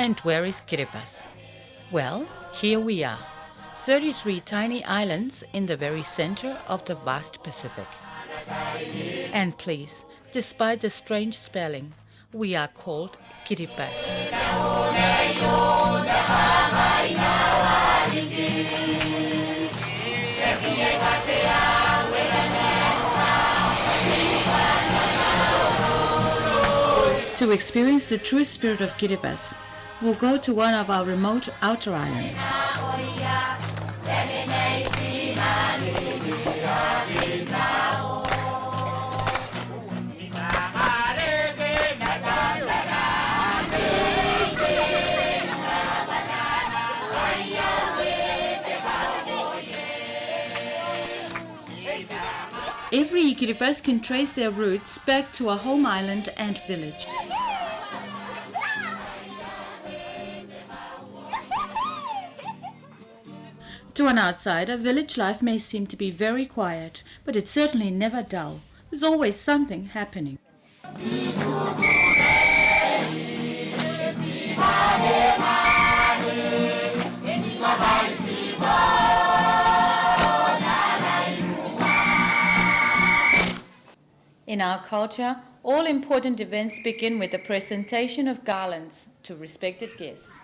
And where is Kiribati? Well, here we are, 33 tiny islands in the very center of the vast Pacific. And please, despite the strange spelling, we are called kiribas. To experience the true spirit of Kiribati, we'll go to one of our remote outer islands. Every Kiribati can trace their roots back to a home island and village. To an outsider, village life may seem to be very quiet, but it's certainly never dull. There's always something happening. In our culture, all important events begin with the presentation of garlands to respected guests.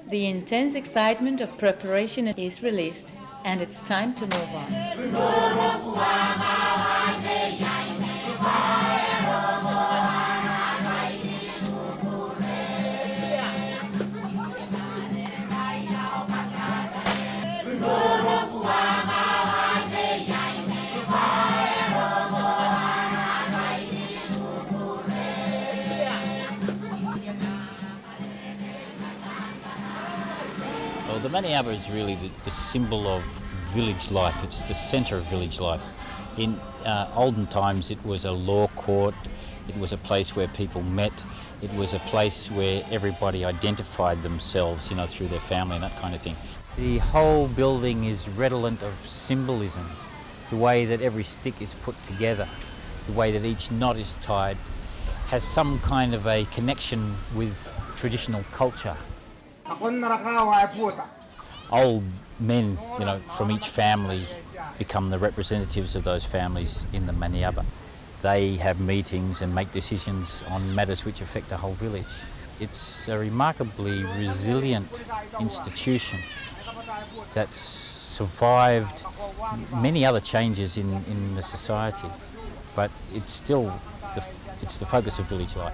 The intense excitement of preparation is released, and it's time to move on. Well, the Maniaba is really the symbol of village life. It's the centre of village life. In olden times, it was a law court. It was a place where people met. It was a place where everybody identified themselves, through their family and that kind of thing. The whole building is redolent of symbolism. The way that every stick is put together, the way that each knot is tied, has some kind of a connection with traditional culture. Old men, from each family become the representatives of those families in the Maniaba. They have meetings and make decisions on matters which affect the whole village. It's a remarkably resilient institution that's survived many other changes in the society, but it's still the focus of village life.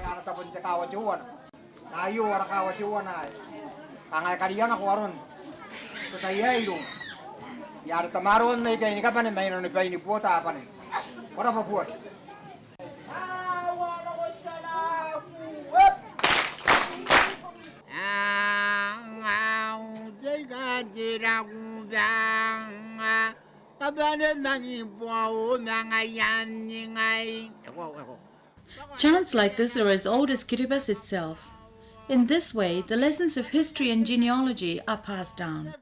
Chants like this are as old as Kiribati itself. In this way, the lessons of history and genealogy are passed down.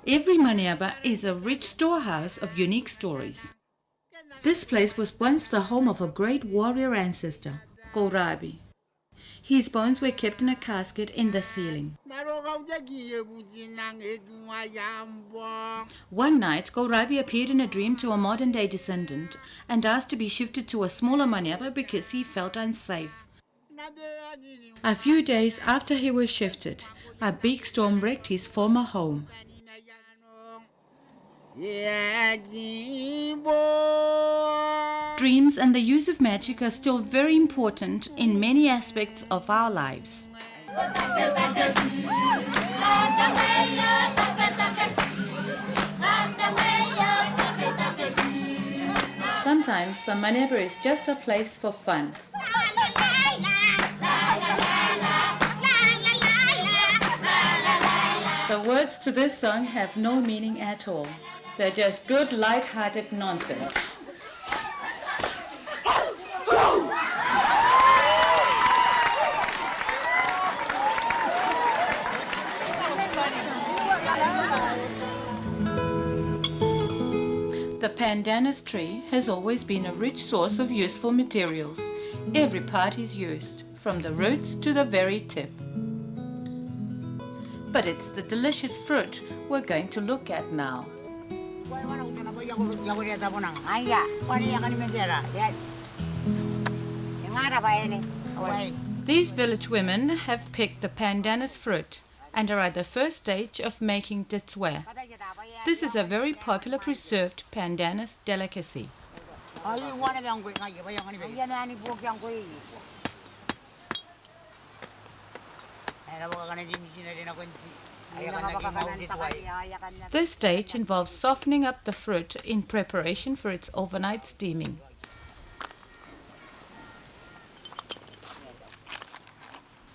Every Maniaba is a rich storehouse of unique stories. This place was once the home of a great warrior ancestor, Kourabi. His bones were kept in a casket in the ceiling. One night, Kourabi appeared in a dream to a modern-day descendant and asked to be shifted to a smaller Maniaba because he felt unsafe. A few days after he was shifted, a big storm wrecked his former home. Dreams and the use of magic are still very important in many aspects of our lives. sometimes the maneuver is just a place for fun. The words to this song have no meaning at all. They're just good, light-hearted nonsense. The pandanus tree has always been a rich source of useful materials. Every part is used, from the roots to the very tip. But it's the delicious fruit we're going to look at now. These village women have picked the pandanus fruit and are at the first stage of making ditswe. This is a very popular preserved pandanus delicacy. This stage involves softening up the fruit in preparation for its overnight steaming.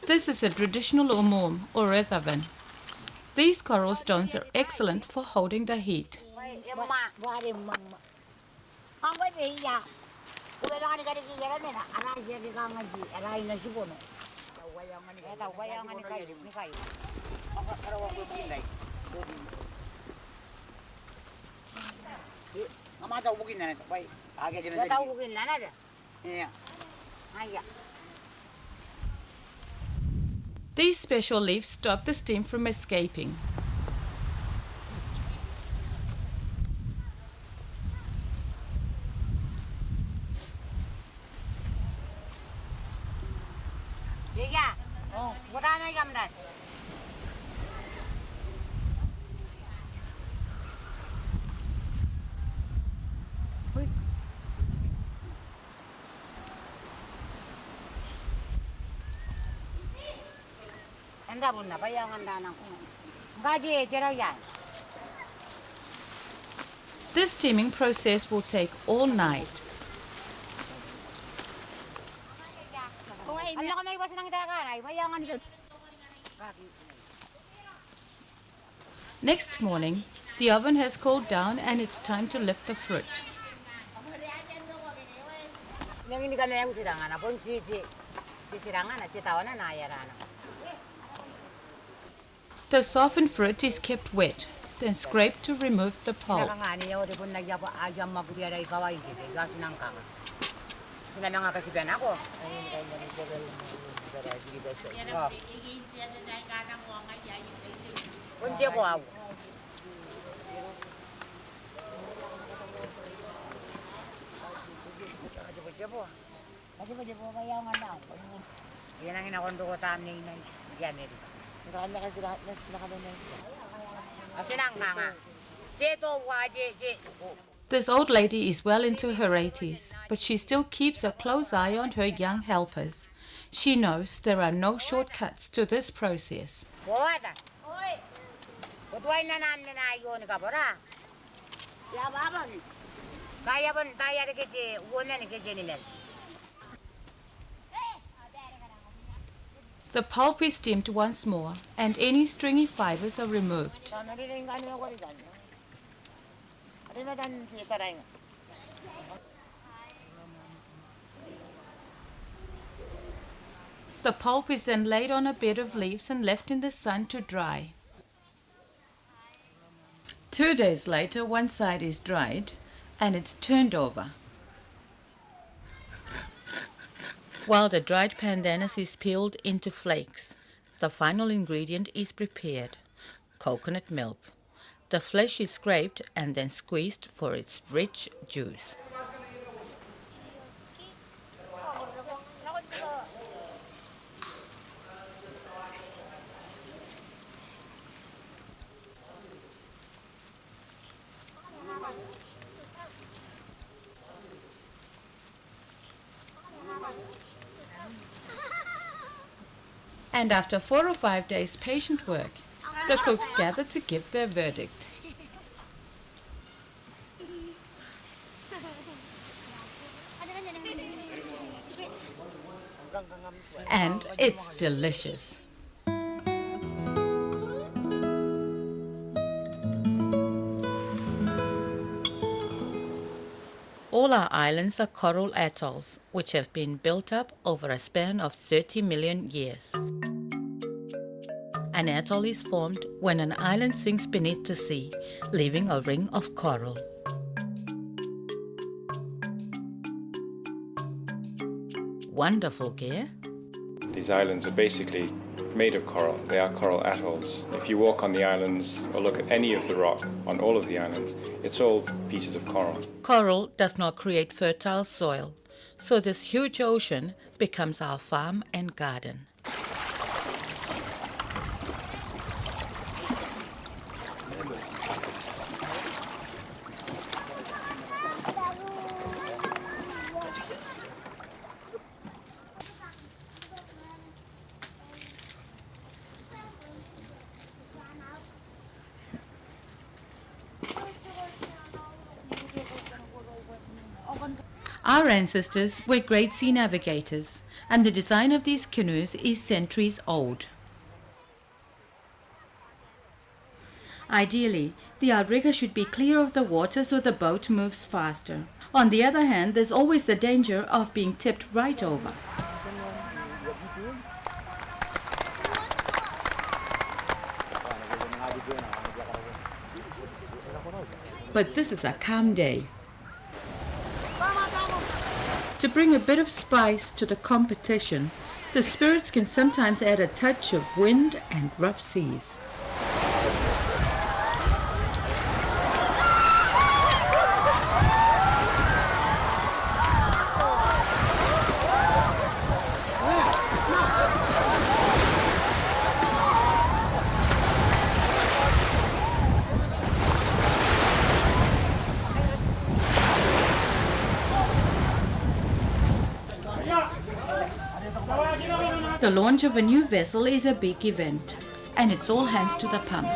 This is a traditional umum or red oven. These coral stones are excellent for holding the heat. These special leaves stop the steam from escaping. This steaming process will take all night. Next morning, the oven has cooled down and it's time to lift the fruit. The softened fruit is kept wet, then scraped to remove the pulp. This old lady is well into her 80s, but she still keeps a close eye on her young helpers. She knows there are no shortcuts to this process. The pulp is steamed once more, and any stringy fibers are removed. The pulp is then laid on a bed of leaves and left in the sun to dry. 2 days later, one side is dried and it's turned over. While the dried pandanus is peeled into flakes, the final ingredient is prepared: coconut milk. The flesh is scraped and then squeezed for its rich juice. And after 4 or 5 days' patient work, the cooks gather to give their verdict. It's delicious. All our islands are coral atolls, which have been built up over a span of 30 million years. An atoll is formed when an island sinks beneath the sea, leaving a ring of coral. Wonderful, Gear. These islands are basically made of coral. They are coral atolls. If you walk on the islands or look at any of the rock on all of the islands, it's all pieces of coral. Coral does not create fertile soil, so this huge ocean becomes our farm and garden. Our ancestors were great sea navigators, and the design of these canoes is centuries old. Ideally, the outrigger should be clear of the water so the boat moves faster. On the other hand, there's always the danger of being tipped right over. But this is a calm day. To bring a bit of spice to the competition, the spirits can sometimes add a touch of wind and rough seas. The launch of a new vessel is a big event, and it's all hands to the pump.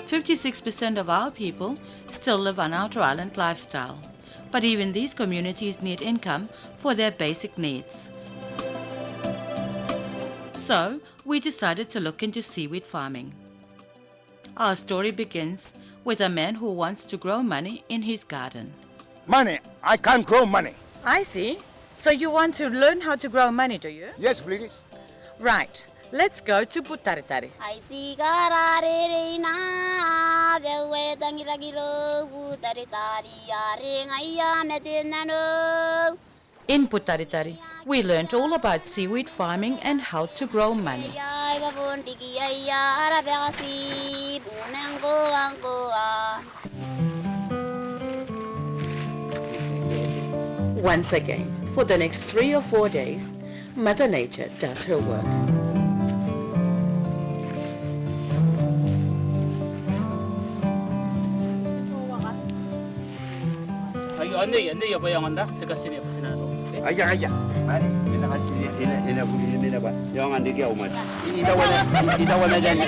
"56% of our people still live on outer island lifestyle, but even these communities need income for their basic needs. So we decided to look into seaweed farming. Our story begins with a man who wants to grow money in his garden. Money. I can't grow money. I see. So you want to learn how to grow money, do you? Yes, please. Right. Let's go to Putaritari. I see garare na the way tangiragiro Putaritari are I metinano. In Putaritari, we learned all about seaweed farming and how to grow money. Once again, for the next 3 or 4 days, Mother Nature does her work. Ande apa yang anda sekasini apa sini tu? Aja. Mari kita kasih ini apa? Yang anda kau mat. Ida wana jangan.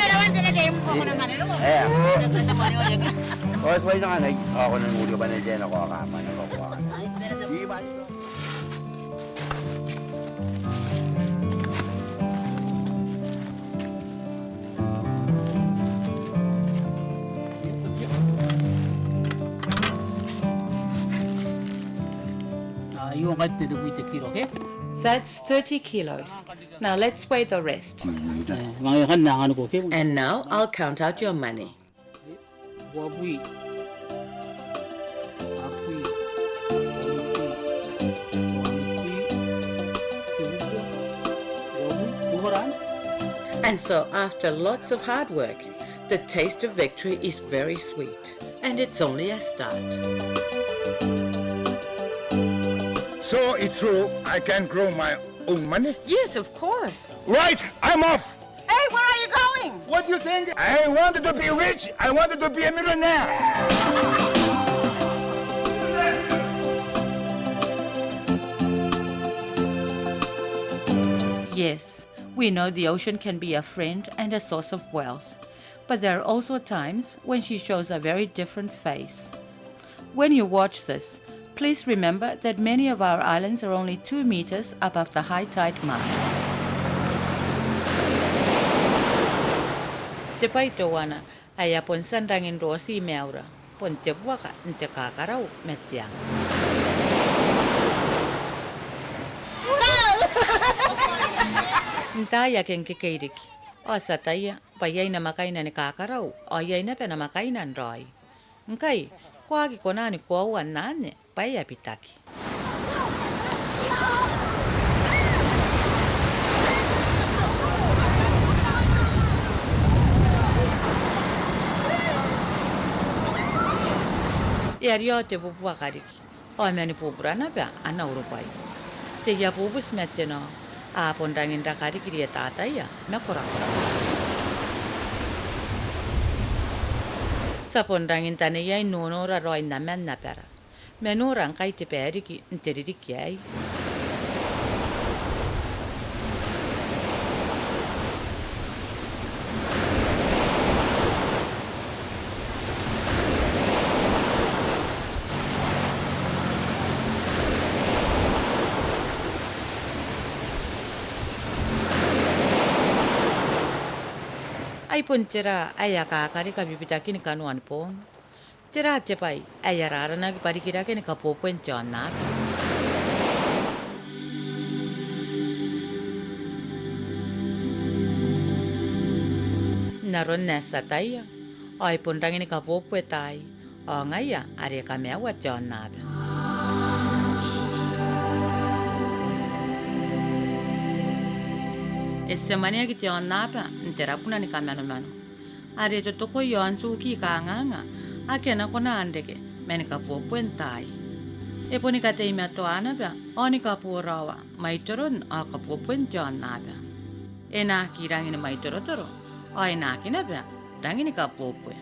Oh, saya jangan lagi. Aku nak mudi apa ni jangan aku akan mana aku akan. yung kahit WWII kilo, okay? That's 30 kilos. Now let's weigh the rest. Mga kan na ano ko, okay? And now I'll count out your money. Wabui. Apui. And so after lots of hard work, the taste of victory is very sweet. And it's only a start. So it's true, I can grow my own money? Yes, of course. Right, I'm off. Hey, where are you going? What do you think? I wanted to be rich. I wanted to be a millionaire. Yes, we know the ocean can be a friend and a source of wealth. But there are also times when she shows a very different face. When you watch this, please remember that many of our islands are only 2 meters above the high tide mark. Te pai toana ai apon sandangin rosi meura, pon te waka nte kakarau metiang. Ntaya ken kikiriki. Asa taya, payay na makainan ni kakarau, ayay na pena makainan roy. Nkay, kuagi ko na ni kuawan nane, paya pitaki. Yario te bubua kariki, o meni pubura na ba ana urupai. Te ya bubus meteno. Apon dangin dakari kiri tataya na kura-kura. Sapon dangin taniyay nunora roy naman na pera. Menurang kay te periki nteririk yay. Ay pun tira aya kakari ka bibitaki ni kanuan pong. Tira te pai aya rara na parikira ke ni kapopuen chonna. Naron nesa taya. Ay pun rangi ni kapopue tai. O ngaya are ka mewa chonna. Semania ki te onapa, nterapuna ni kamano. Are to toko yon suki ka nganga, ake na kona andeke, meni ka puentai. E poni ka te ime to anaba, oni ka rawa, maitoron a ka puention naba. E na ki rangi ni maitorotoro, o e na ki naba, rangi ni ka pupue.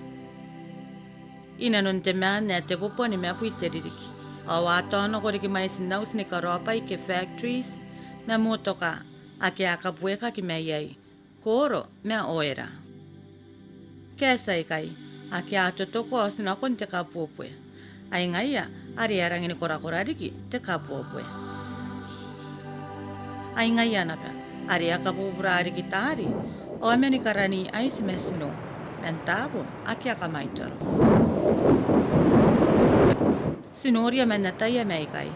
Ina non te mea ne te puponi mea puiteriki. O watono kore ki mais naus ni ka ropai ke factories, mea mutoka. Ake akapueka ki mea iei, koro mea oera. Kesa ikai, ake ato toko osina kon te kapupue. Ai ngaia, ari arangini korakorariki te kapupue. Ai ngaia napa, ari akapupura ariki tari, o meni karani ais mesino, mentabo ake akamaitoro. Sinoria menataya meikai,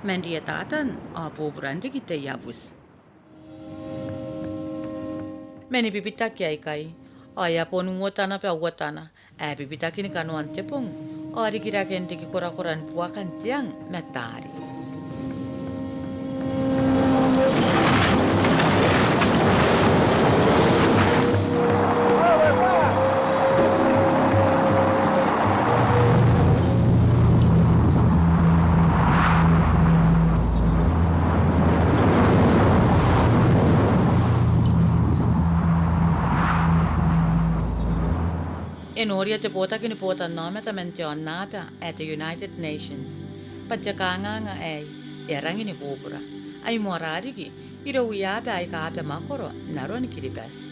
mendia tatan o pupurandiki te yabus. Meni pipitaki ai kai. Ai apon uotana pe uotana. E pipitaki ni kanuan tepung. O arikira kenti ki kora-koran puakan tiang metari. In order to pota kini pota nometa mention napa at the United Nations. Patjakanga nga ay erang ini pupura. Ay morari ki iro wiabe ay kaape makoro naron kiribas.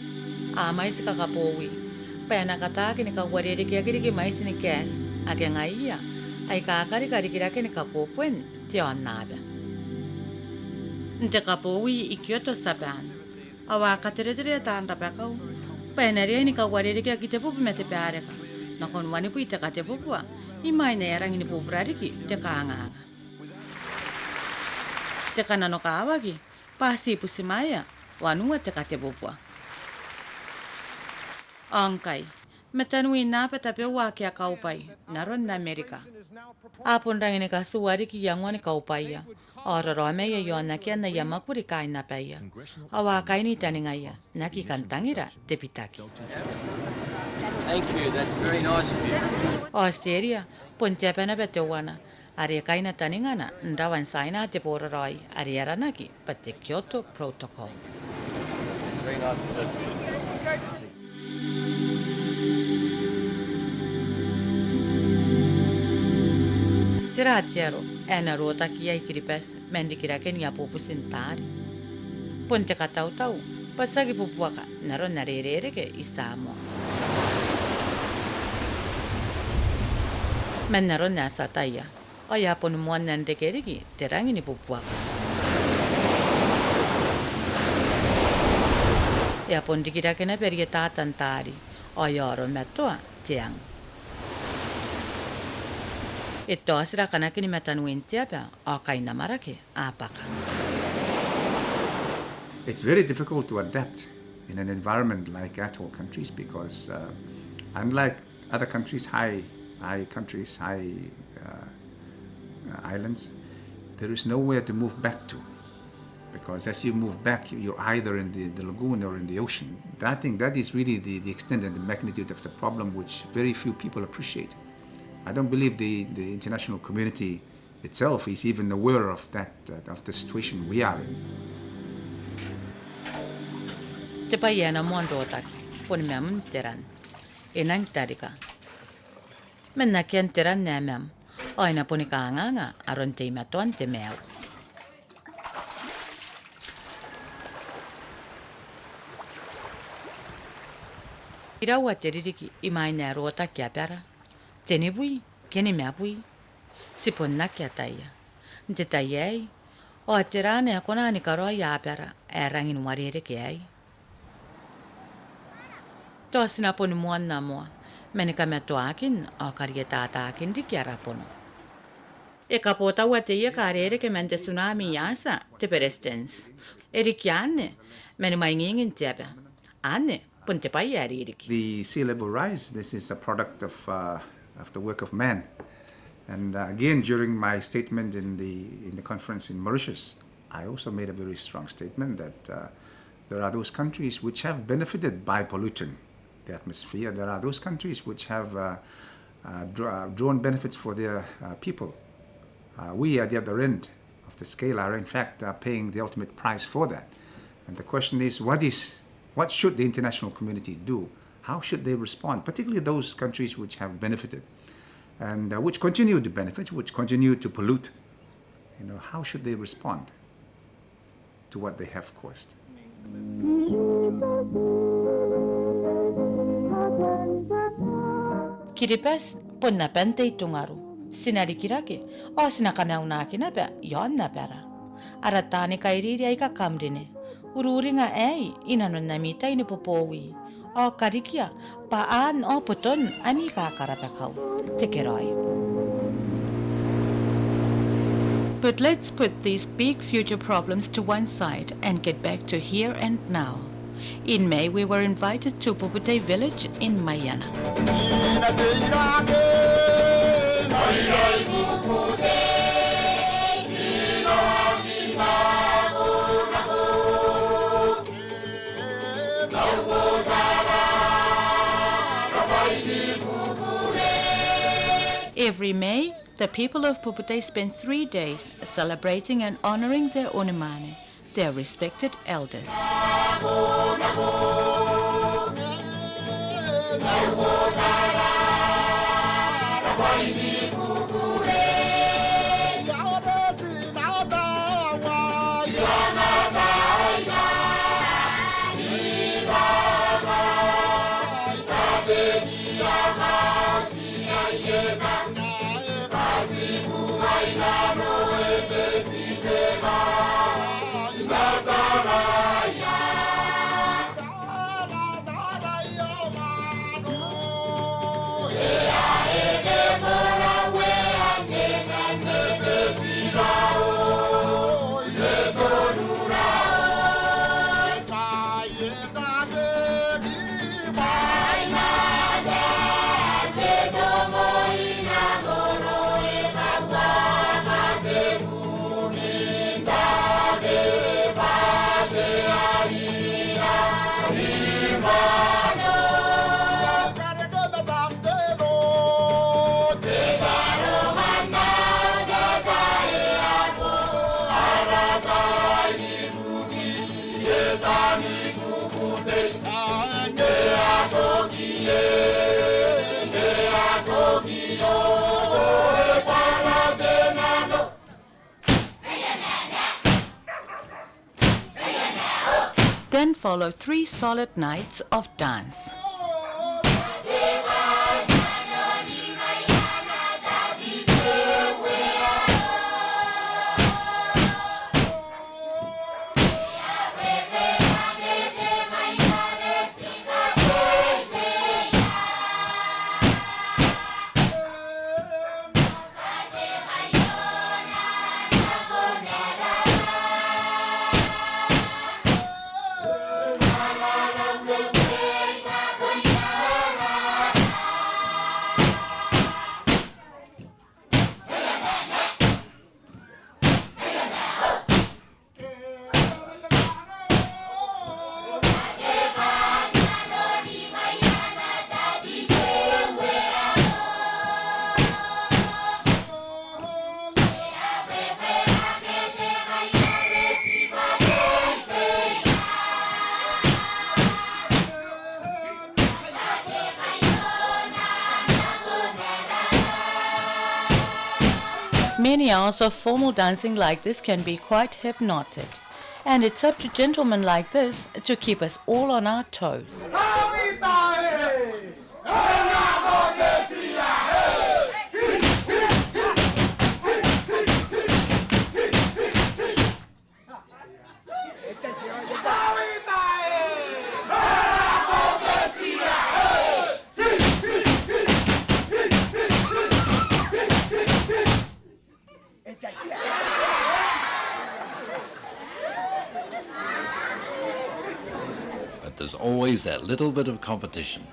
Amay si kakapowi. Pena kataki ni kawariri kaya ki mais ni kes. Ake nga iya ay kakari karikira kini kapupuen tion naba. Nte kapowi ikyoto saban. Awa katere tanda pakaw. Penaria ni kawariri kaya kite pupu mete peareka. Nakon wani pu ite kate pupua. Imay na erang ini pupurari ki te kaanganga. te kana no ka awagi, pasi pusimaya, wanua te kate bupua. Angkai, metanui napa tape wake a kaupai, naron na Amerika. Apun rangini ka suwari ki yangwani kaupaya. Ora romeya yo nakia na yamakuri kai na paya. Awa kai ni taningaya, naki kantangira depitaki. Thank you, that's very nice of you. Australia, puntepena betewana. Ari kai na taningana, ndawan saina te pora roi, ari aranaki, but the Kyoto Protocol. Very nice of you. Tiratiero, ena rota ki ai kiribas, mendikira ken ya pupusin tari. Ponte katau-tau, pasagi pupuaka, naron narerere ke isamo. Men naron nasa taya, aya pon muan nandekerigi, terangini pupuaka. Ya pon dikira kena perietatan tari, aya ro metoa tiang. Ito asira kanakini metanuin tiapa, akai namarake, apaka. It's very difficult to adapt in an environment like atoll countries because unlike other countries, high islands, there is nowhere to move back to. Because as you move back, you're either in the lagoon or in the ocean. I think that is really the extent and the magnitude of the problem, which very few people appreciate. I don't believe the international community itself is even aware of that, of the situation we are in. Te paiena mondotaki, pon mem teran. Enang tarika. Mennä kien teran nämem. Aina poni kaanganga aron teimatuan te meu. Irawa teririki imaina rota kia pera. Teni bui, keni mea bui. Sipon na kia taia. Nte taiei. O terane a konani karoa ia pera. Rangin warere kiei. Tosina poni muanna mua. Menika me toakin o karietatakin di kiara pono. E kapota wate ia karere ke mente tsunami yasa te perestens. Erikiane meni maingingin tiabe. Ane punte paieri eriki. The sea level rise, this is a product of the work of man. And again, during my statement in the conference in Mauritius, I also made a very strong statement that there are those countries which have benefited by polluting the atmosphere. There are those countries which have drawn benefits for their people. We at the other end of the scale are in fact paying the ultimate price for that. And the question is, what should the international community do? How should they respond, particularly those countries which have benefited and which continue to benefit, which continue to pollute? How should they respond to what they have caused? Kiribas ponna pente tungaru. Sinarikirake o sinakameunaki na pe yon na pera. Aratani kairiri ai ka kamrine. Ururinga ei inanon namita ini popowi. O karikia paan o puton ani ka karapekau. Tekeroi. But let's put these big future problems to one side and get back to here and now. In May, we were invited to Pupute village in Mayana. Every May, the people of Pupute spend 3 days celebrating and honoring their Unimane, their respected elders. follow 3 solid nights of dance. Many hours of formal dancing like this can be quite hypnotic, and it's up to gentlemen like this to keep us all on our toes. But there's always that little bit of competition.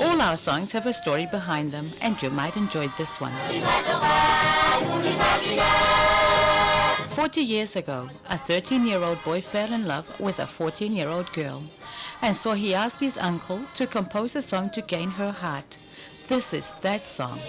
All our songs have a story behind them, and you might enjoy this one. 40 years ago, a 13-year-old boy fell in love with a 14-year-old girl, and so he asked his uncle to compose a song to gain her heart. This is that song.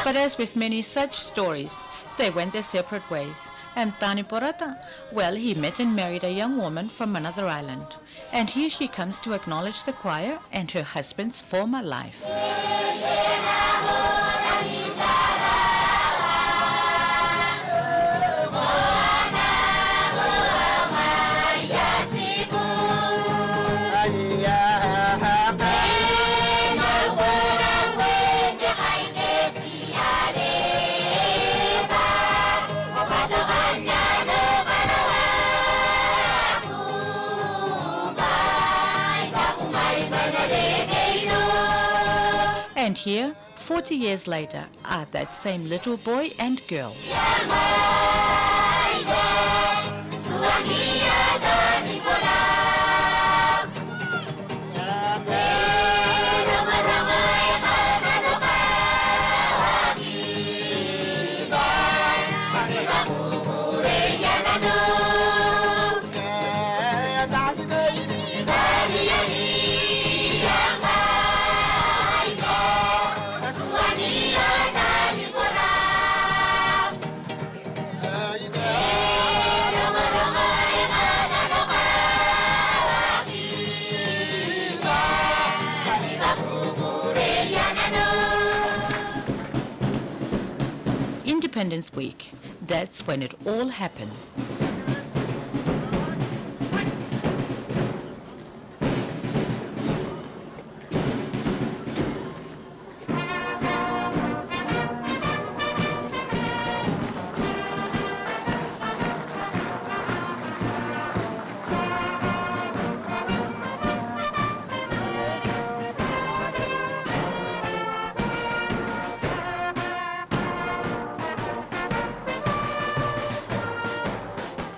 But as with many such stories, they went their separate ways. And Tani Porata, well, he met and married a young woman from another island. And here she comes to acknowledge the choir and her husband's former life. And here, 40 years later, are that same little boy and girl. Independence Week, that's when it all happens.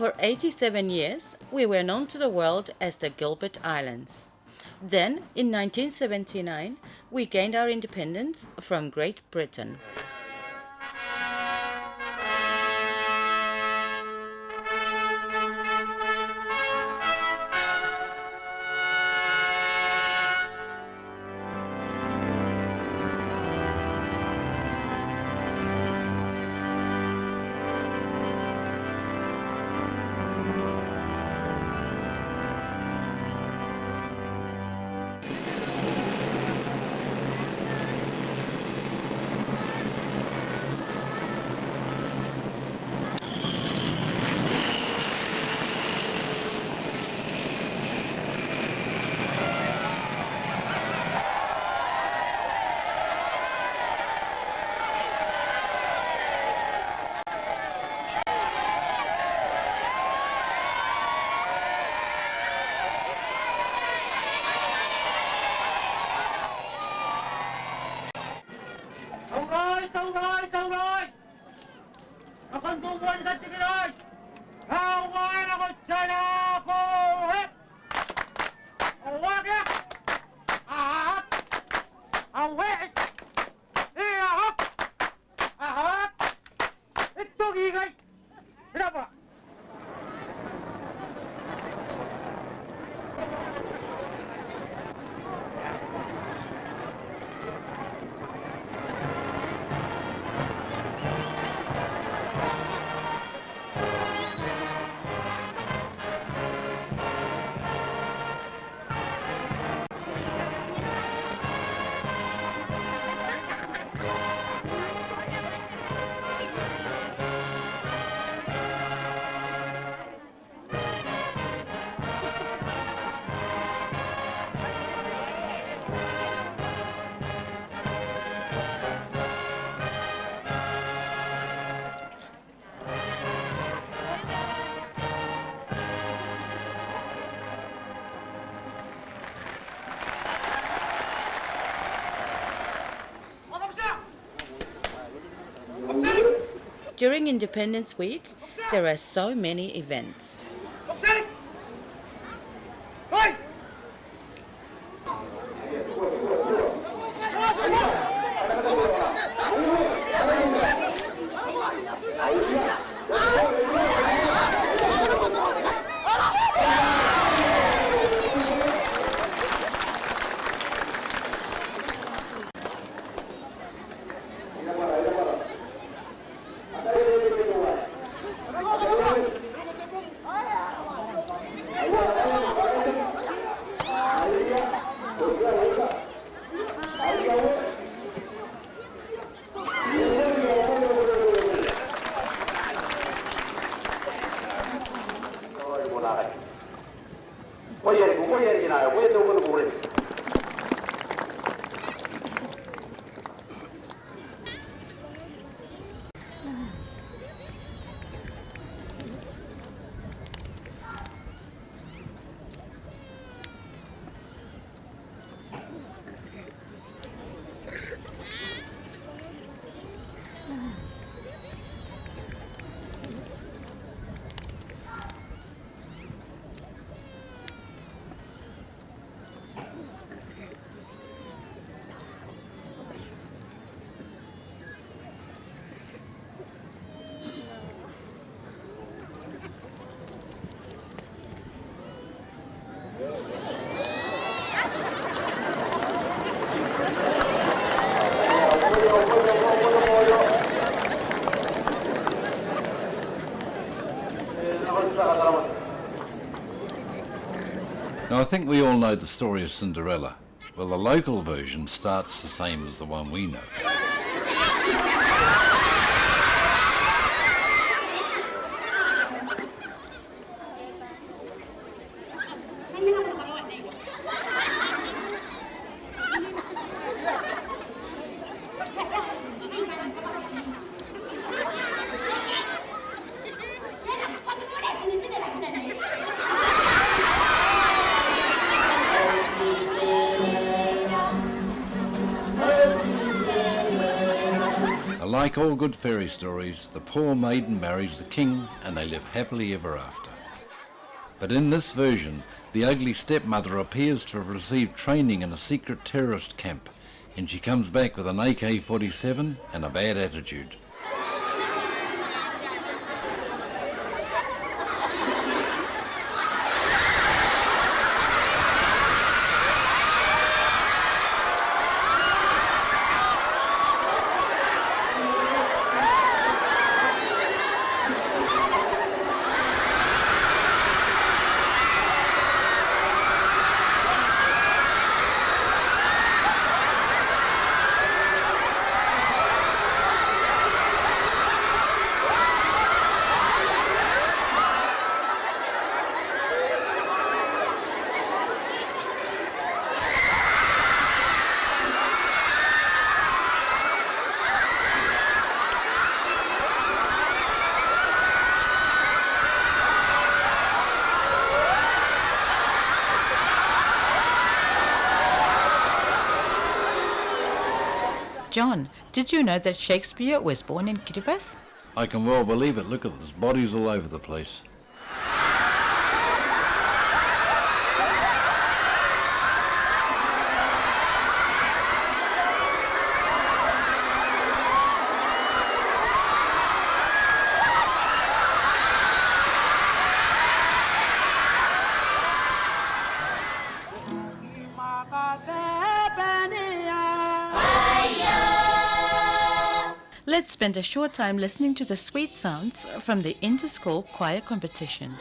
For 87 years, we were known to the world as the Gilbert Islands. Then, in 1979, we gained our independence from Great Britain. During Independence Week, there are so many events. Now, I think we all know the story of Cinderella. Well, the local version starts the same as the one we know. like all good fairy stories, the poor maiden marries the king and they live happily ever after. But in this version, the ugly stepmother appears to have received training in a secret terrorist camp, and she comes back with an AK-47 and a bad attitude. John, did you know that Shakespeare was born in Kiribati? I can well believe it. Look at this, bodies all over the place. Let's spend a short time listening to the sweet sounds from the inter-school choir competitions.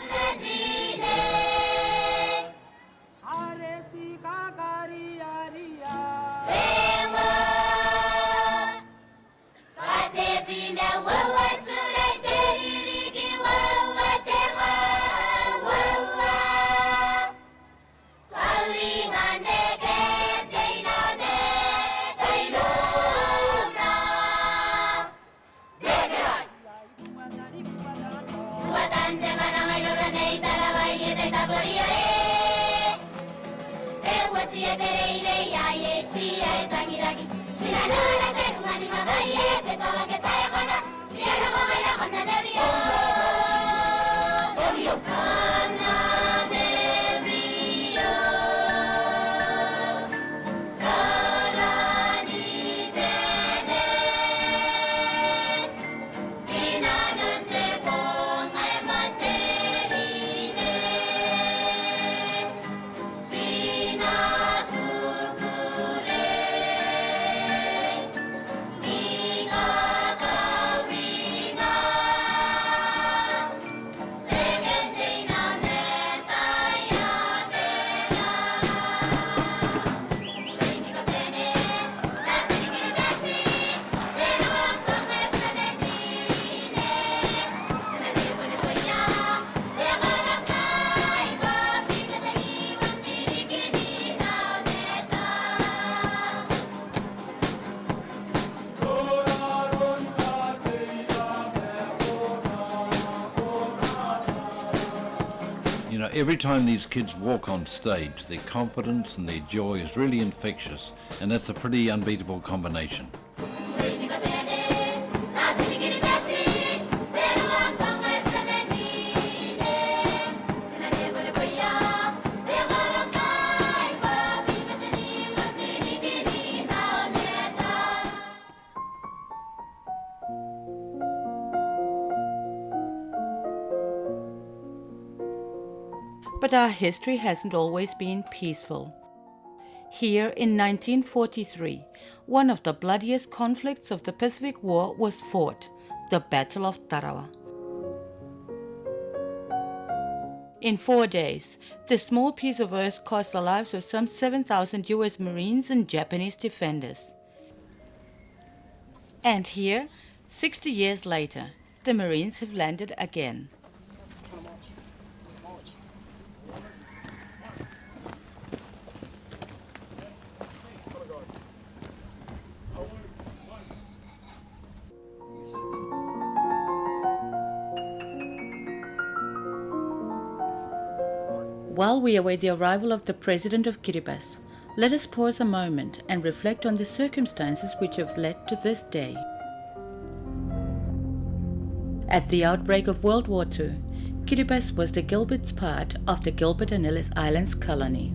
You know, every time these kids walk on stage, their confidence and their joy is really infectious, and that's a pretty unbeatable combination. But our history hasn't always been peaceful. Here in 1943, one of the bloodiest conflicts of the Pacific War was fought, the Battle of Tarawa. In 4 days, this small piece of earth cost the lives of some 7,000 US Marines and Japanese defenders. And here, 60 years later, the Marines have landed again. While we await the arrival of the President of Kiribati, let us pause a moment and reflect on the circumstances which have led to this day. At the outbreak of World War II, Kiribati was the Gilbert's part of the Gilbert and Ellice Islands colony.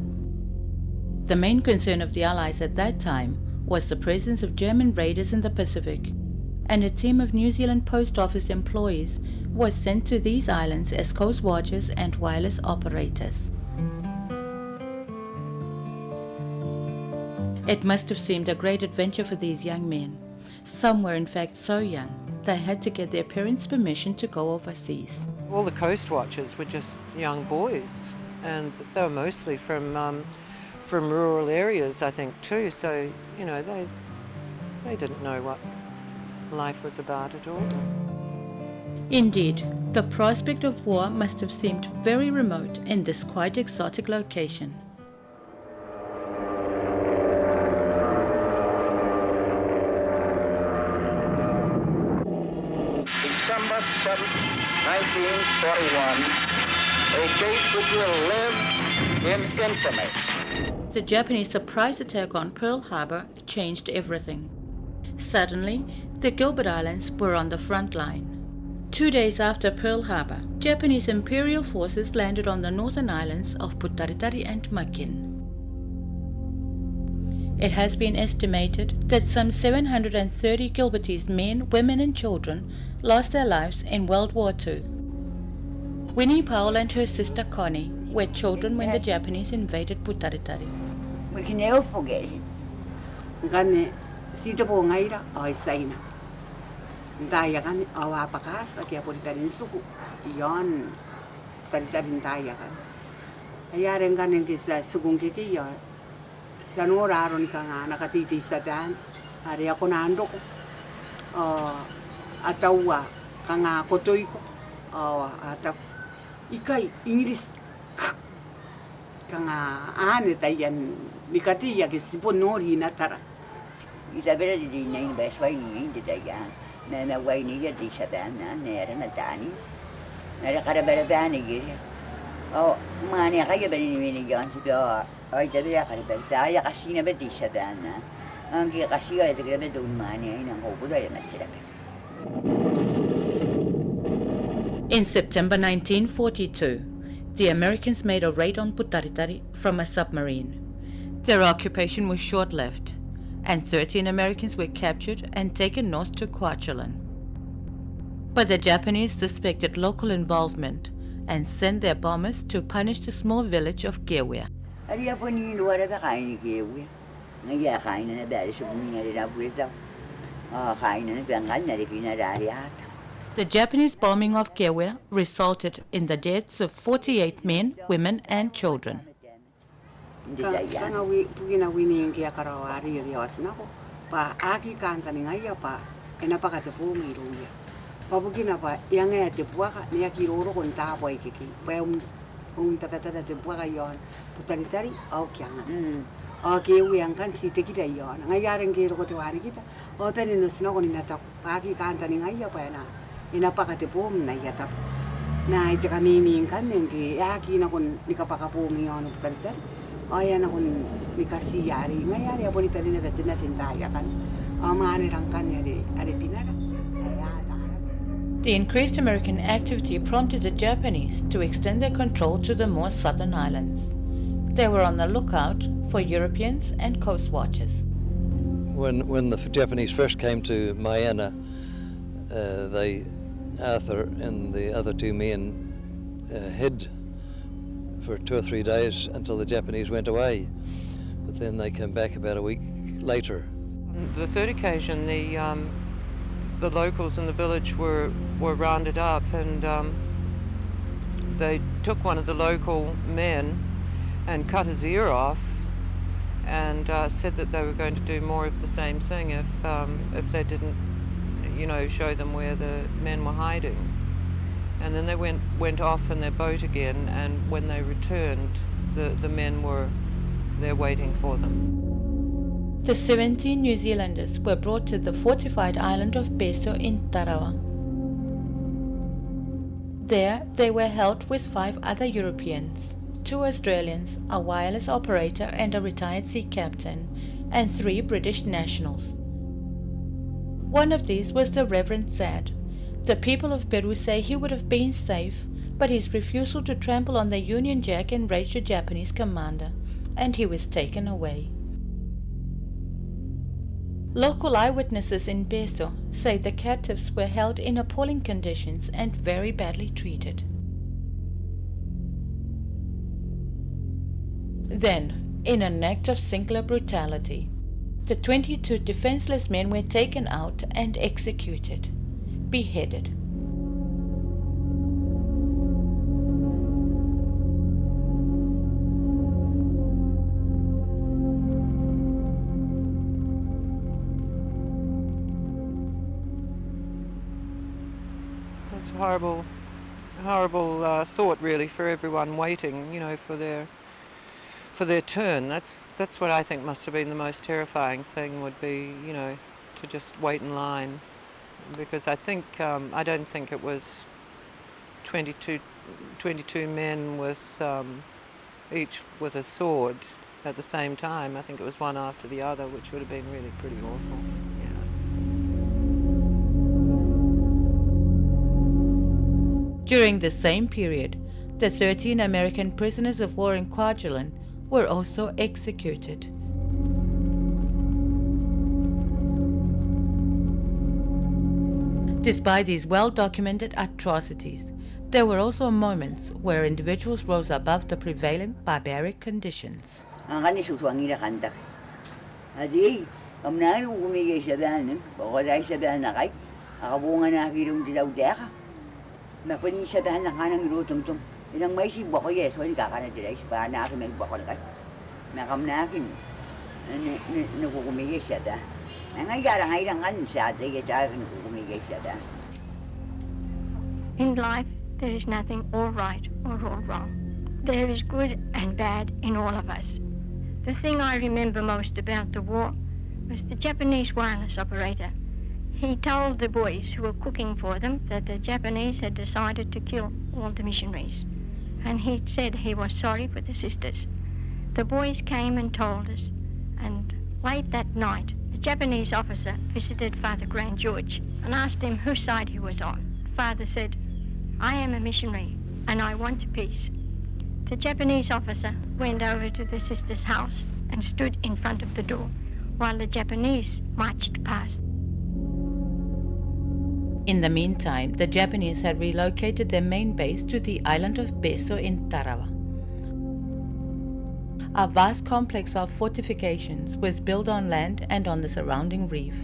The main concern of the Allies at that time was the presence of German raiders in the Pacific, and a team of New Zealand Post Office employees was sent to these islands as coast watchers and wireless operators. It must have seemed a great adventure for these young men. Some were in fact so young they had to get their parents' permission to go overseas. All the coast watchers were just young boys, and they were mostly from rural areas, I think, too. So, you know, they didn't know what life was about at all. Indeed, the prospect of war must have seemed very remote in this quite exotic location. December 7, 1941, a date which will live in infamy. The Japanese surprise attack on Pearl Harbor changed everything. Suddenly, the Gilbert Islands were on the front line. 2 days after Pearl Harbor, Japanese imperial forces landed on the northern islands of Putaritari and Makin. It has been estimated that some 730 Gilbertese men, women and children lost their lives in World War II. Winnie Powell and her sister Connie were children when the Japanese invaded Putaritari. We can never forget it. Gane sita po ngaira ay saina. Daya kan awa pakas akia Putarin suku. Yon Putarin daya kan. Ayaren gane kisa sukung kiki yon. Sanora aron kanga nakatiti sa dan. Ari ako nando ko. Atawa kanga kotoy ko. Ataw ikay English kanga ane tayan mikatiya kisipon nori natara. Isabella di nain besway ni di dayan. Na way ni di sa dan na nera na tani. Nera karabani giri. Mani kaya bani ni gan si ay tabi karabata ya kasina beti sa dan na. Ang kasiya ito grabe do mani ay nang obuda ya matira. In September 1942, the Americans made a raid on Putaritari from a submarine. Their occupation was short-lived, and 13 Americans were captured and taken north to Kwajalein. But the Japanese suspected local involvement and sent their bombers to punish the small village of Gewea. The Japanese bombing of Gewea resulted in the deaths of 48 men, women and children. Kanga pugina wini kia karawari rios nako pa aki kanta ningaya pa enapa kate po miruya pa pugina pa yang te puaka ni aki roro kon ta boy kiki pa tata te puaka yon Putaritari au kianga ke yang kan si te kita yon ngayaren ke ro ko wani kita o tani no sino kon nata pa aki kanta ningaya pa na enapa kate po na yata na ite kanini kan ngi aki na kon nikapaka po mi yon Putaritari. The increased American activity prompted the Japanese to extend their control to the more southern islands. They were on the lookout for Europeans and coast watchers. When the Japanese first came to Mayana, Arthur and the other two men hid for 2 or 3 days until the Japanese went away, but then they came back about a week later. The third occasion, the locals in the village were rounded up, and they took one of the local men and cut his ear off, and said that they were going to do more of the same thing if they didn't, show them where the men were hiding. And then they went off in their boat again, and when they returned, the men were there waiting for them. The 17 New Zealanders were brought to the fortified island of Beso in Tarawa. There they were held with 5 other Europeans, 2 Australians, a wireless operator and a retired sea captain, and 3 British nationals. One of these was the Reverend Zad, The people of Peru say he would have been safe, but his refusal to trample on the Union Jack enraged the Japanese commander, and he was taken away. Local eyewitnesses in Beso say the captives were held in appalling conditions and very badly treated. Then, in an act of singular brutality, the 22 defenseless men were taken out and executed, beheaded. It's a horrible thought, really, for everyone waiting, for their turn. That's what I think must have been the most terrifying thing, would be, to just wait in line, because I don't think it was 22 men with each with a sword at the same time. I think it was one after the other, which would have been really pretty awful. During the same period, the 13 American prisoners of war in Kwajalein were also executed. Despite these well-documented atrocities, there were also moments where individuals rose above the prevailing barbaric conditions. In life, there is nothing all right or all wrong. There is good and bad in all of us. The thing I remember most about the war was the Japanese wireless operator. He told the boys who were cooking for them that the Japanese had decided to kill all the missionaries, and he said he was sorry for the sisters. The boys came and told us, and late that night, the Japanese officer visited Father Grand George and asked him whose side he was on. Father said, "I am a missionary, and I want peace." The Japanese officer went over to the sister's house and stood in front of the door while the Japanese marched past. In the meantime, the Japanese had relocated their main base to the island of Beso in Tarawa. A vast complex of fortifications was built on land and on the surrounding reef.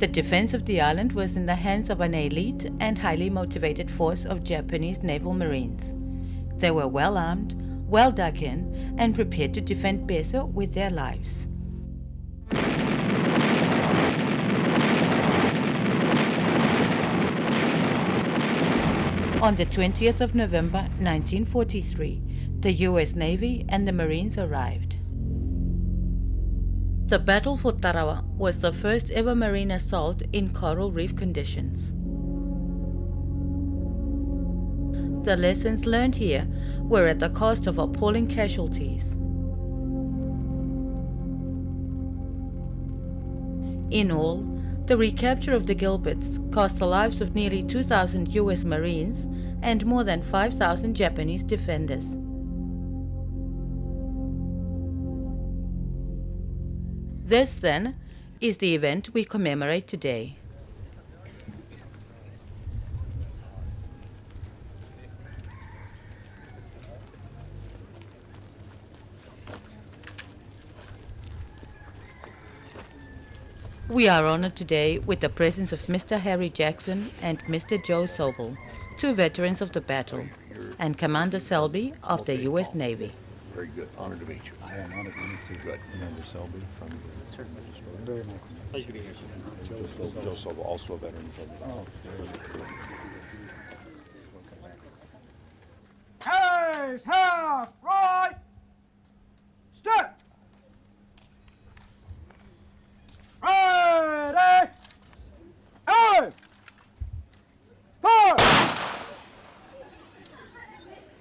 The defense of the island was in the hands of an elite and highly motivated force of Japanese naval marines. They were well armed, well dug in, and prepared to defend Beso with their lives. On the 20th of November 1943, the U.S. Navy and the Marines arrived. The battle for Tarawa was the first ever marine assault in coral reef conditions. The lessons learned here were at the cost of appalling casualties. In all, the recapture of the Gilberts cost the lives of nearly 2,000 U.S. Marines and more than 5,000 Japanese defenders. This, then, is the event we commemorate today. We are honored today with the presence of Mr. Harry Jackson and Mr. Joe Sobel, two veterans of the battle, and Commander Selby of the U.S. Navy. Very good. Honored to meet you. I am honored to meet you. Good. Commander Selby from the Certainly. Very nice. Pleasure to be here, sir. Joe Sobel, also a veteran from the Haze, half, right, step. Ready, aim, forward.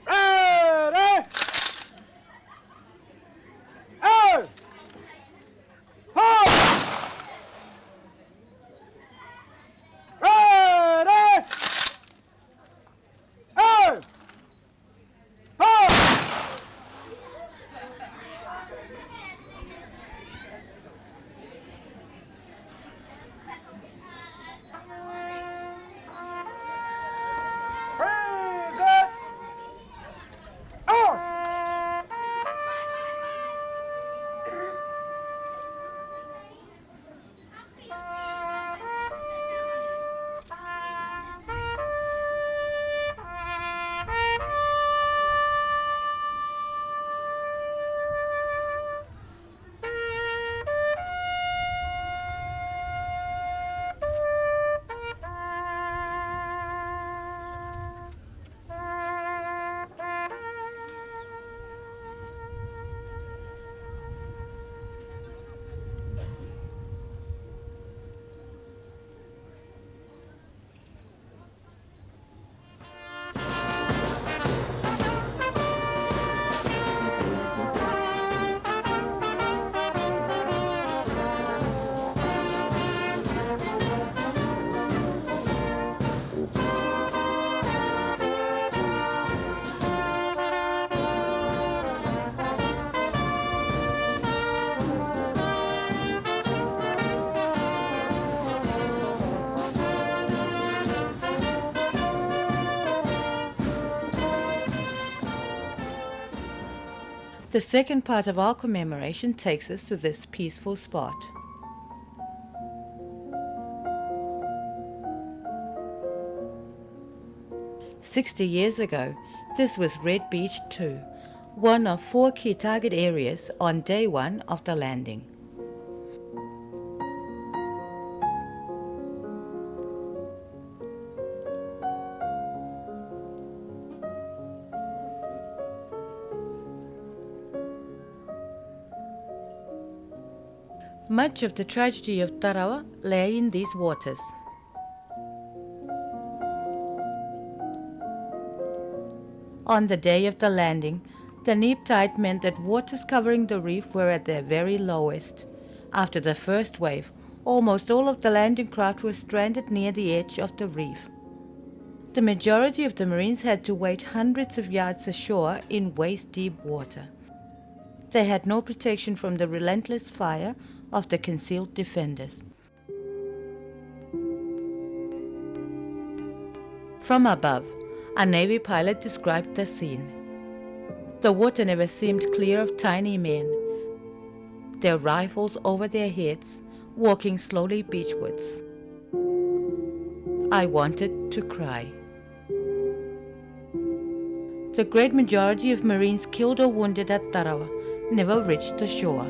Ready, aim, forward. Ready. The second part of our commemoration takes us to this peaceful spot. "60 years ago, this was Red Beach 2, one of 4 key target areas on day 1 of the landing. Much of the tragedy of Tarawa lay in these waters. On the day of the landing, the neap tide meant that waters covering the reef were at their very lowest. After the first wave, almost all of the landing craft were stranded near the edge of the reef. The majority of the Marines had to wade hundreds of yards ashore in waist-deep water. They had no protection from the relentless fire of the concealed defenders. From above, a Navy pilot described the scene. The water never seemed clear of tiny men, their rifles over their heads, walking slowly beachwards. I wanted to cry. The great majority of Marines killed or wounded at Tarawa never reached the shore.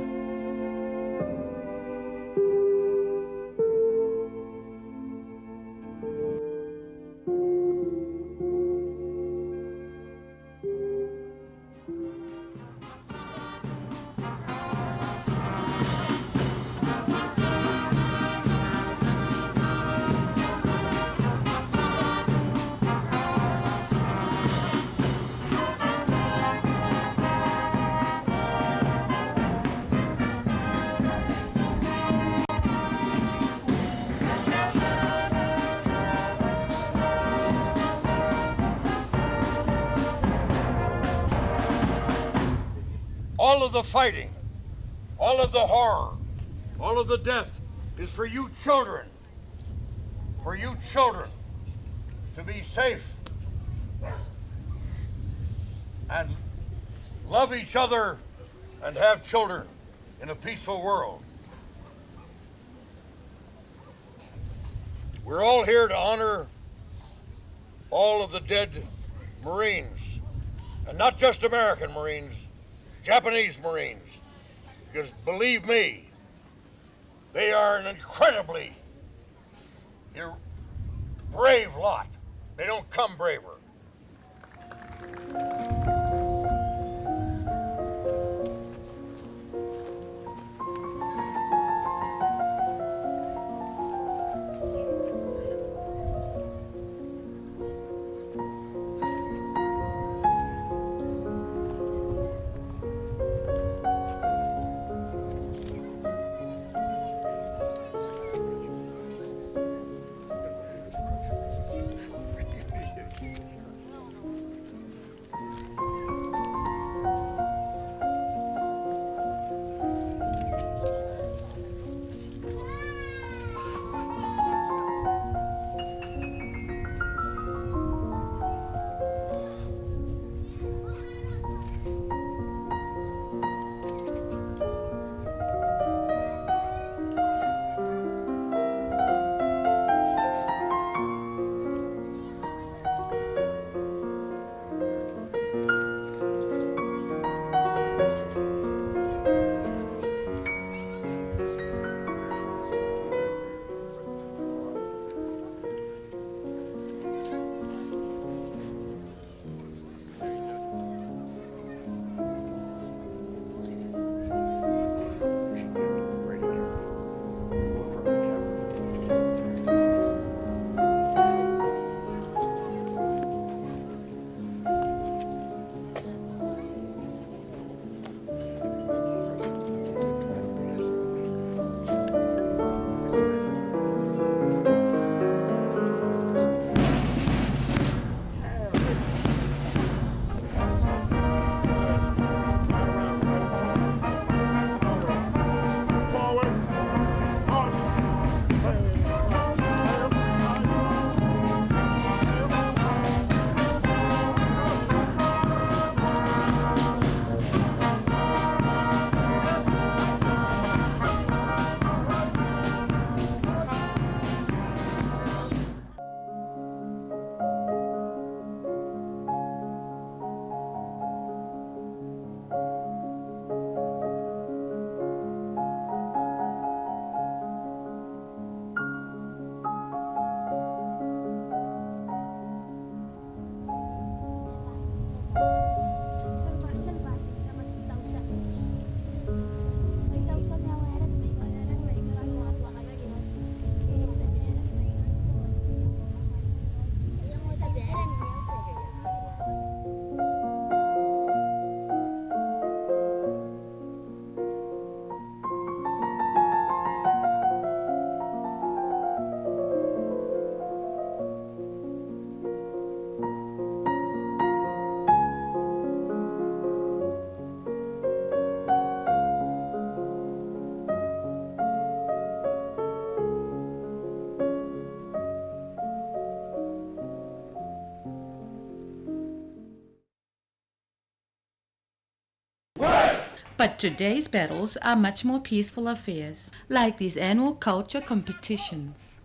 All of the fighting, all of the horror, all of the death is for you children. For you children to be safe and love each other and have children in a peaceful world. We're all here to honor all of the dead Marines, and not just American Marines, Japanese Marines, because believe me, they are an incredibly brave lot. They don't come braver. But today's battles are much more peaceful affairs, like these annual culture competitions.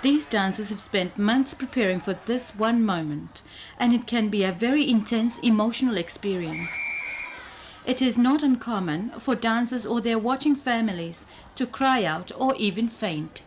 These dancers have spent months preparing for this one moment, and it can be a very intense emotional experience. It is not uncommon for dancers or their watching families to cry out or even faint.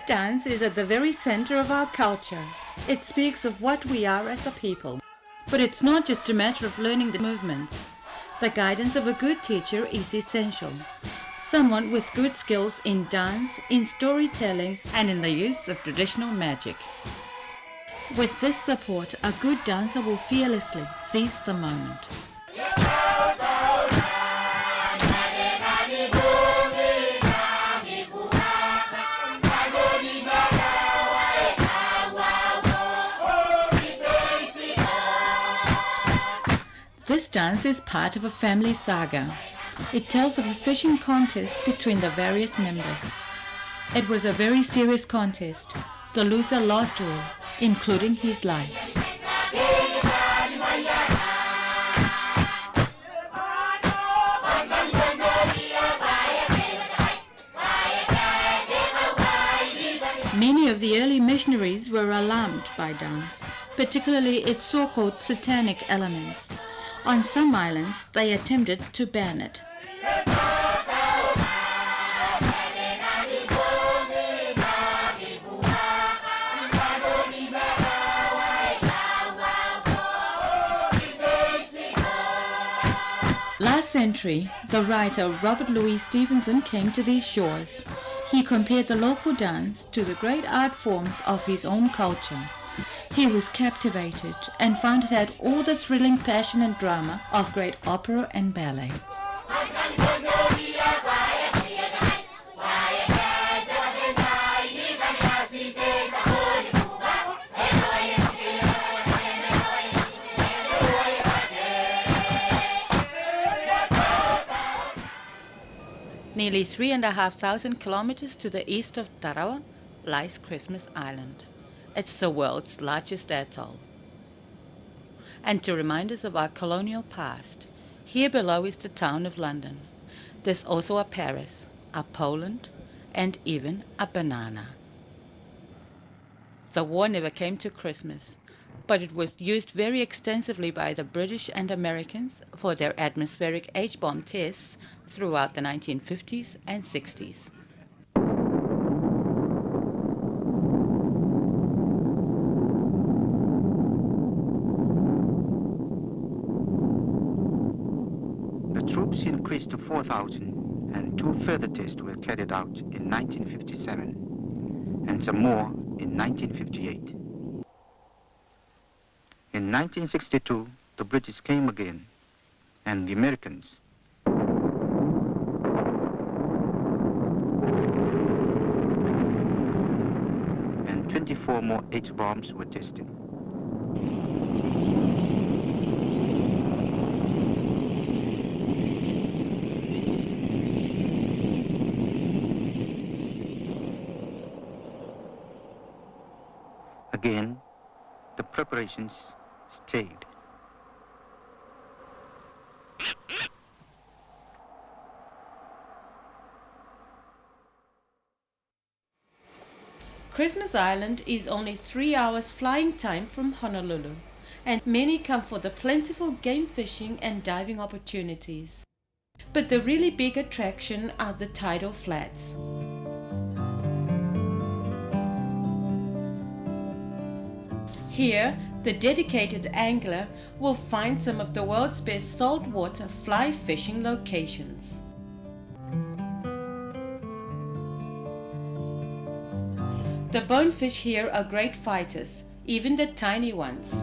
Dance is at the very center of our culture. It speaks of what we are as a people. But it's not just a matter of learning the movements. The guidance of a good teacher is essential. Someone with good skills in dance, in storytelling, and in the use of traditional magic. With this support, a good dancer will fearlessly seize the moment. This dance is part of a family saga. It tells of a fishing contest between the various members. It was a very serious contest. The loser lost all, including his life. Many of the early missionaries were alarmed by dance, particularly its so-called satanic elements. On some islands, they attempted to ban it. Last century, the writer Robert Louis Stevenson came to these shores. He compared the local dance to the great art forms of his own culture. He was captivated and found it had all the thrilling passion and drama of great opera and ballet. Nearly 3,500 kilometers to the east of Tarawa lies Christmas Island. It's the world's largest atoll. And to remind us of our colonial past, here below is the town of London. There's also a Paris, a Poland, and even a banana. The war never came to Christmas, but it was used very extensively by the British and Americans for their atmospheric H-bomb tests throughout the 1950s and 60s. The troops increased to 4,000, and 2 further tests were carried out in 1957, and some more in 1958. In 1962, the British came again, and the Americans. And 24 more H-bombs were tested. Again, the preparations stayed. Christmas Island is only 3 hours flying time from Honolulu, and many come for the plentiful game fishing and diving opportunities. But the really big attraction are the tidal flats. Here, the dedicated angler will find some of the world's best saltwater fly fishing locations. The bonefish here are great fighters, even the tiny ones.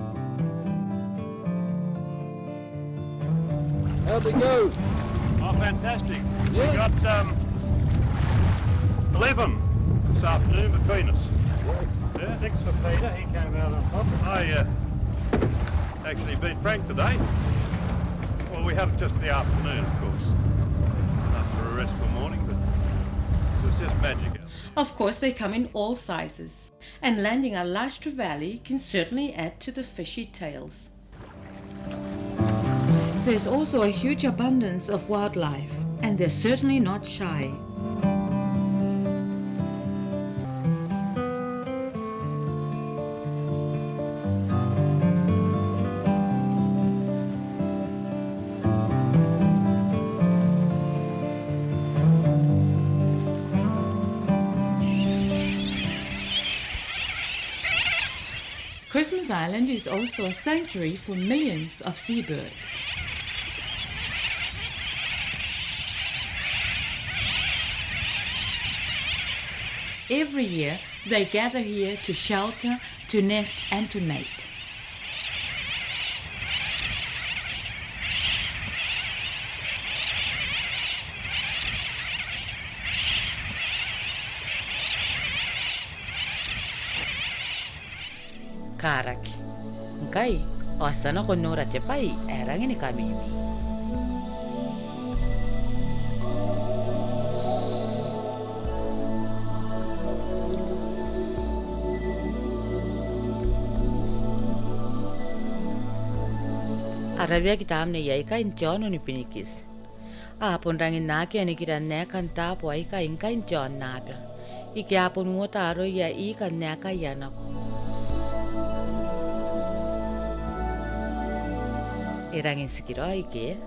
How'd they go? Oh, fantastic. Yeah. We got 11 this afternoon between us. Yeah. 6 for Peter, he came out on top. I actually beat Frank today. Well, we had it just the afternoon, of course, after a restful morning, but it was just magic. Of course, they come in all sizes, and landing a large trevally can certainly add to the fishy tales. There's also a huge abundance of wildlife, and they're certainly not shy. Christmas Island is also a sanctuary for millions of seabirds. Every year, they gather here to shelter, to nest, and to mate. Karak. Kai, osana ko nora te pai, erangini kami. Arabia kita amne yai ka in John ni pinikis. Apon rangin naki ani kita nekan tapo ai ka in John nabia. Iki apon muota aro ya I ka neka yana. Irangin sikiro ike.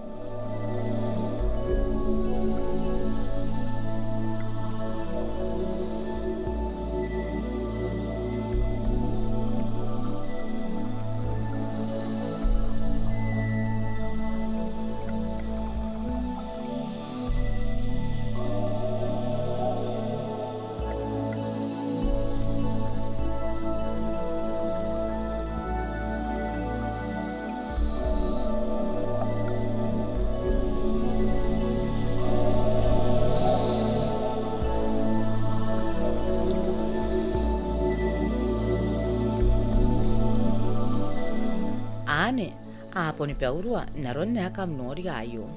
Apo ni peurua naron na kam nori ayo.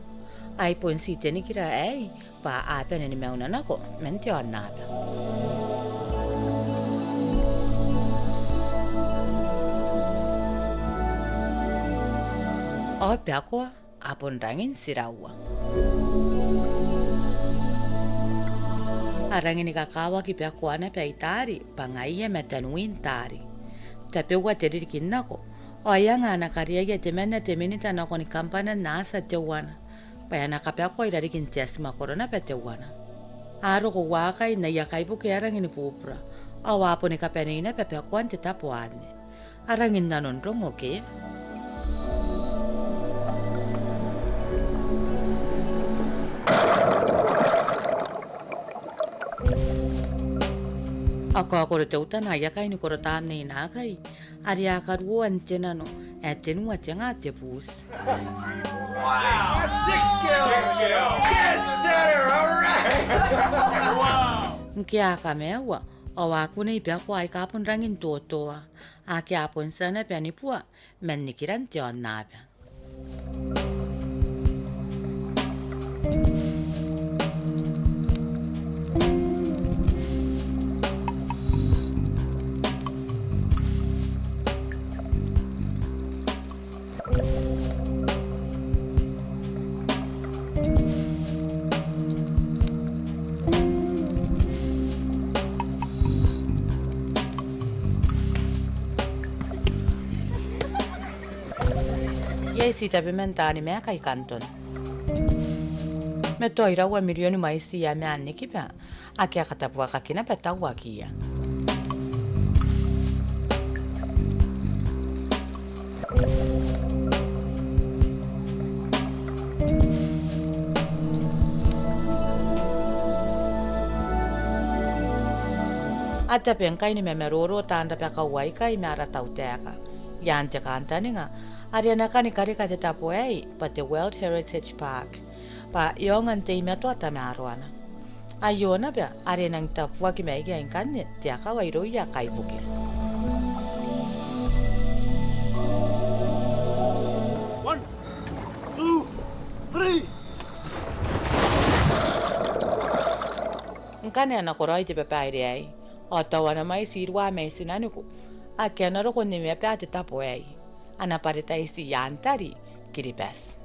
Ai pon si teni kira ai pa apa ni meuna nako mentio napa. O peako apon rangin sirawa. Arangin kakawa ki peako ana pe itari pangaia metanuin tari. Tapi wa teri kinako. O ayanga ana karia ya temena temenita na koni kampana nasa tewana. Paya na kapeako irari kintiasi makorona pe tewana. Aro ko wakai na yakaibu ke arangin pupra. O apo ni kapenina pe peako ante Tabuaeren. Arangin nanon rongo ke. Ako te utana yakai ni koro tāne ina kai. Ari akaru antena no atenu atenga te pus. Wow! A 6 kill! 6 kill! Dead center! All right! Wow! Nke aka mewa, o aku nei peako ai kapon rangin totoa. Ake apon sana pe anipua, men nikiran te on nape. Si tapimentani mea kai kanton. Me toira ua milioni maisi ya mea nikipea, aki akatapua kakina pe taua kia. Ata penkai ni me meroro tanda pe kauai kai me aratau teka. Yante kantani nga, Ariana kani karika te Tabuaeren pa te World Heritage Park. Pa iongan te imetua ta me aroana. Aiona bea, ariana ng Tapua ki meigi ang kanya, te akaw ay roya kai buke. One, two, three. Ang kanya na koroi te pepairi ay, o tawana may sirwa may sinaniku, a kena roko ni me pe te Tabuaeren. Ana pareta isi yantari kiribas.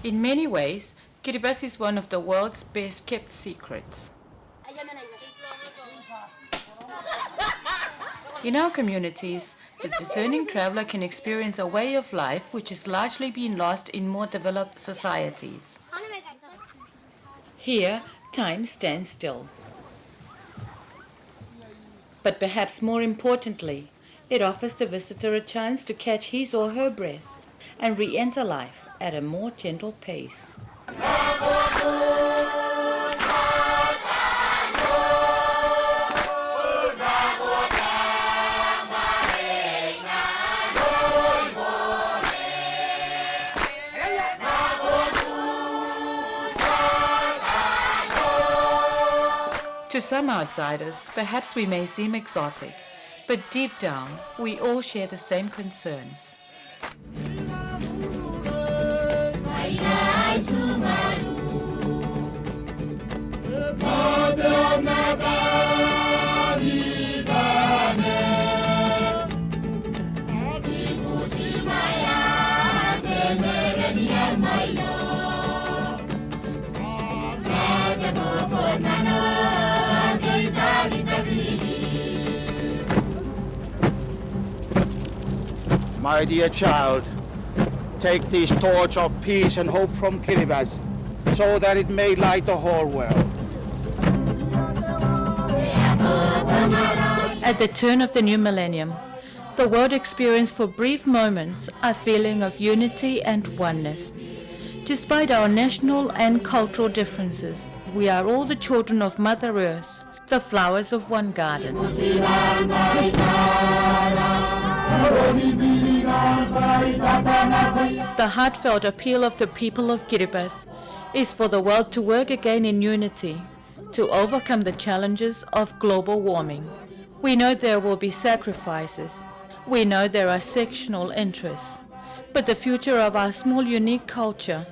In many ways, Kiribati is one of the world's best kept secrets. In our communities, the discerning traveler can experience a way of life which has largely been lost in more developed societies. Here, time stands still. But perhaps more importantly, it offers the visitor a chance to catch his or her breath and re-enter life at a more gentle pace. To some outsiders, perhaps we may seem exotic, but deep down, we all share the same concerns. Madonna Barriga. My dear child, take this torch of peace and hope from Kiribati, so that it may light the whole world. At the turn of the new millennium, the world experienced for brief moments a feeling of unity and oneness. Despite our national and cultural differences, we are all the children of Mother Earth, the flowers of one garden. The heartfelt appeal of the people of Kiribati is for the world to work again in unity to overcome the challenges of global warming. We know there will be sacrifices. We know there are sectional interests. But the future of our small, unique culture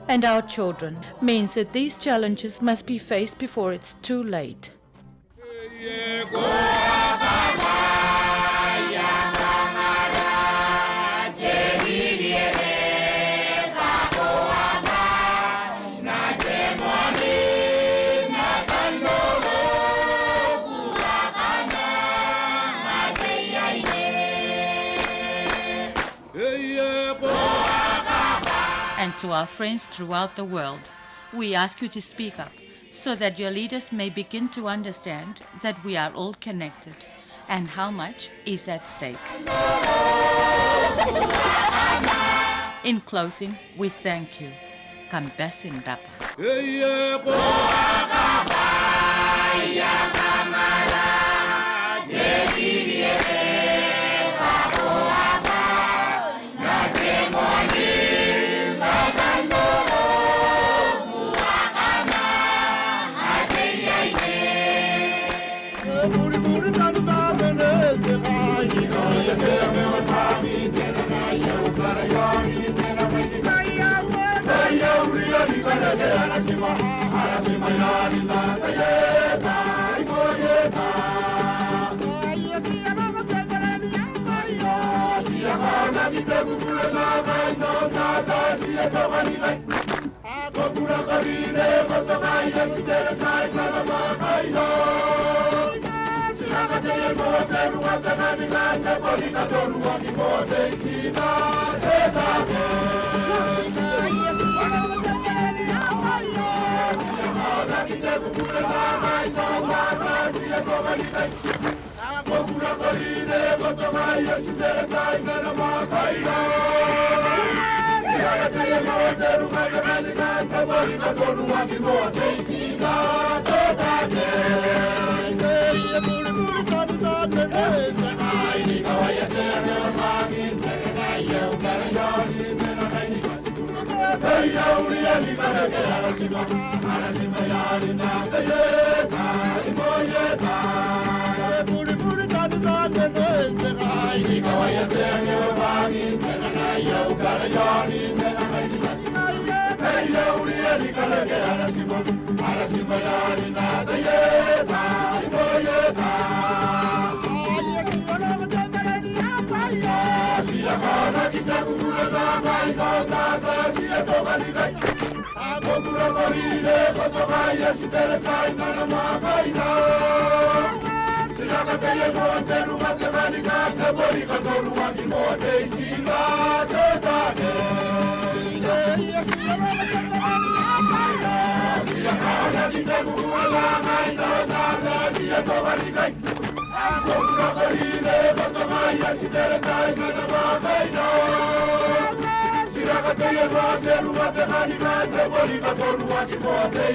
and our children means that these challenges must be faced before it's too late. And to our friends throughout the world, we ask you to speak up so that your leaders may begin to understand that we are all connected and how much is at stake. In closing, we thank you. Kambesin Rapa.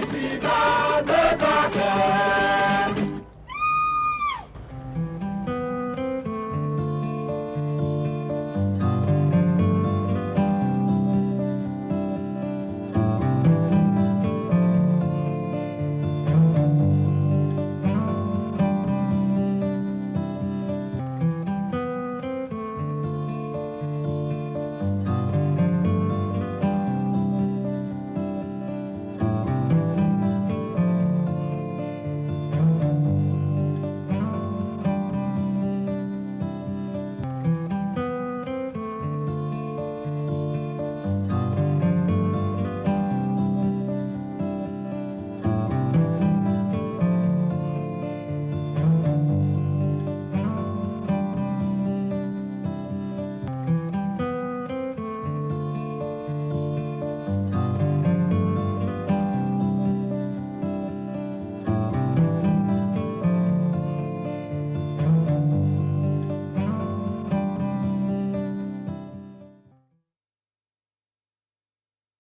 Sira